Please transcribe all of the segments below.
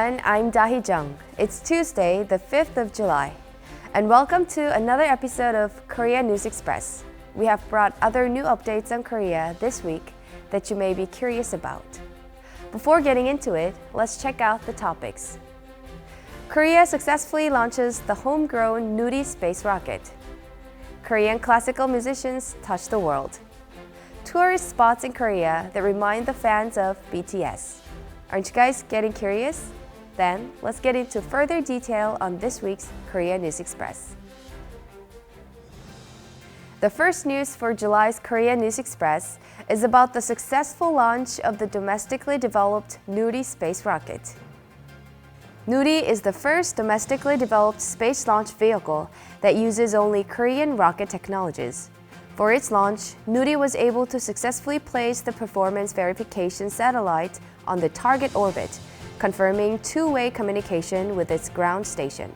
everyone, I'm Dahi Jung. It's Tuesday, the 5th of July. And welcome to another episode of Korea News Express. We have brought other new updates on Korea this week that you may be curious about. Before getting into it, let's check out the topics. Korea successfully launches the homegrown Nuri space rocket. Korean classical musicians touch the world. Tourist spots in Korea that remind the fans of BTS. Aren't you guys getting curious? Then, let's get into further detail on this week's Korea News Express. The first news for July's Korea News Express is about the successful launch of the domestically developed Nuri space rocket. Nuri is the first domestically developed space launch vehicle that uses only Korean rocket technologies. For its launch, Nuri was able to successfully place the performance verification satellite on the target orbit, confirming two-way communication with its ground station.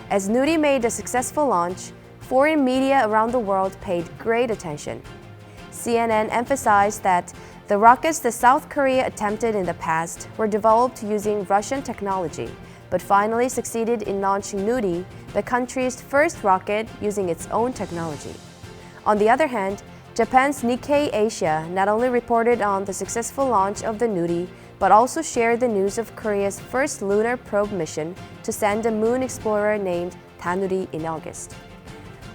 As Nuri made a successful launch, foreign media around the world paid great attention. CNN emphasized that the rockets that South Korea attempted in the past were developed using Russian technology, but finally succeeded in launching Nuri, the country's first rocket using its own technology. On the other hand, Japan's Nikkei Asia not only reported on the successful launch of the Nuri, but also shared the news of Korea's first lunar probe mission to send a moon explorer named Danuri in August.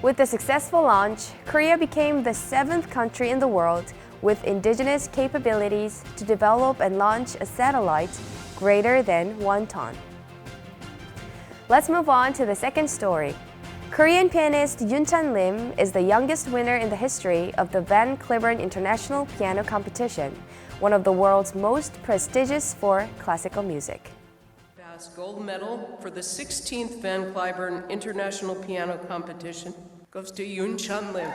With the successful launch, Korea became the 7th country in the world with indigenous capabilities to develop and launch a satellite greater than 1 ton. Let's move on to the second story. Korean pianist Yoon Lim is the youngest winner in the history of the Van Cliburn International Piano Competition, one of the world's most prestigious for classical music. Gold medal for the 16th Van Cliburn International Piano Competition goes to Yoon Lim.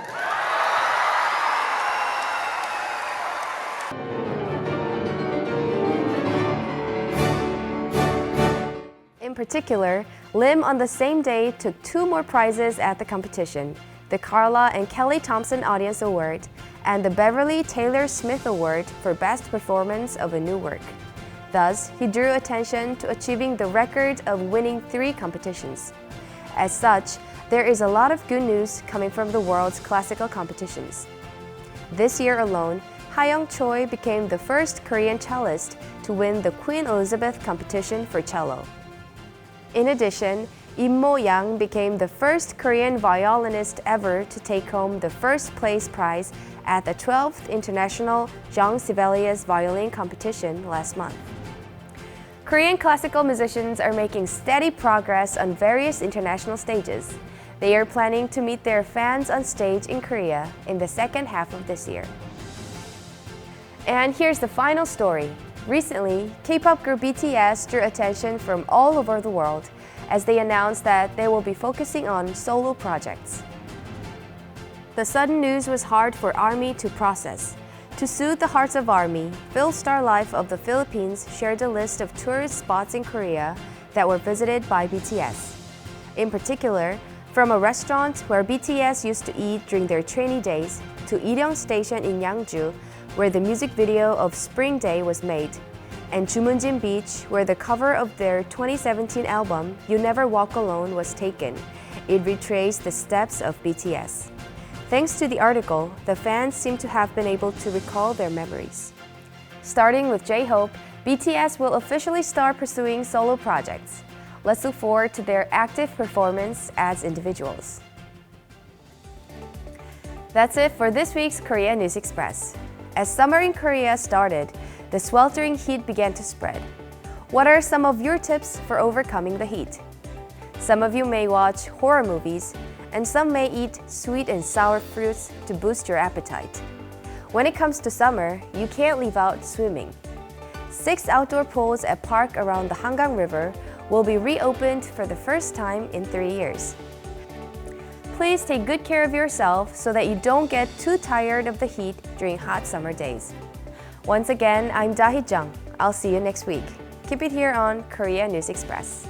In particular, Lim on the same day took 2 more prizes at the competition, the Carla and Kelly Thompson Audience Award and the Beverly Taylor Smith Award for Best Performance of a New Work. Thus, he drew attention to achieving the record of winning 3 competitions. As such, there is a lot of good news coming from the world's classical competitions. This year alone, Ha-young Choi became the first Korean cellist to win the Queen Elizabeth competition for cello. In addition, Im Mo-yang became the first Korean violinist ever to take home the first place prize at the 12th International Jean Sibelius Violin Competition last month. Korean classical musicians are making steady progress on various international stages. They are planning to meet their fans on stage in Korea in the second half of this year. And here's the final story. Recently, K-pop group BTS drew attention from all over the world as they announced that they will be focusing on solo projects. The sudden news was hard for ARMY to process. To soothe the hearts of ARMY, PhilSTAR Life of the Philippines shared a list of tourist spots in Korea that were visited by BTS. In particular, from a restaurant where BTS used to eat during their trainee days to Ilyeong Station in Yangju, where the music video of Spring Day was made, and Jumunjin Beach, where the cover of their 2017 album, You Never Walk Alone, was taken. It retraced the steps of BTS. Thanks to the article, the fans seem to have been able to recall their memories. Starting with J-Hope, BTS will officially start pursuing solo projects. Let's look forward to their active performance as individuals. That's it for this week's Korea News Express. As summer in Korea started, the sweltering heat began to spread. What are some of your tips for overcoming the heat? Some of you may watch horror movies, and some may eat sweet and sour fruits to boost your appetite. When it comes to summer, you can't leave out swimming. 6 outdoor pools at park around the Hangang River will be reopened for the first time in 3 years. Please take good care of yourself so that you don't get too tired of the heat during hot summer days. Once again, I'm Dahi Jung. I'll see you next week. Keep it here on Korea News Express.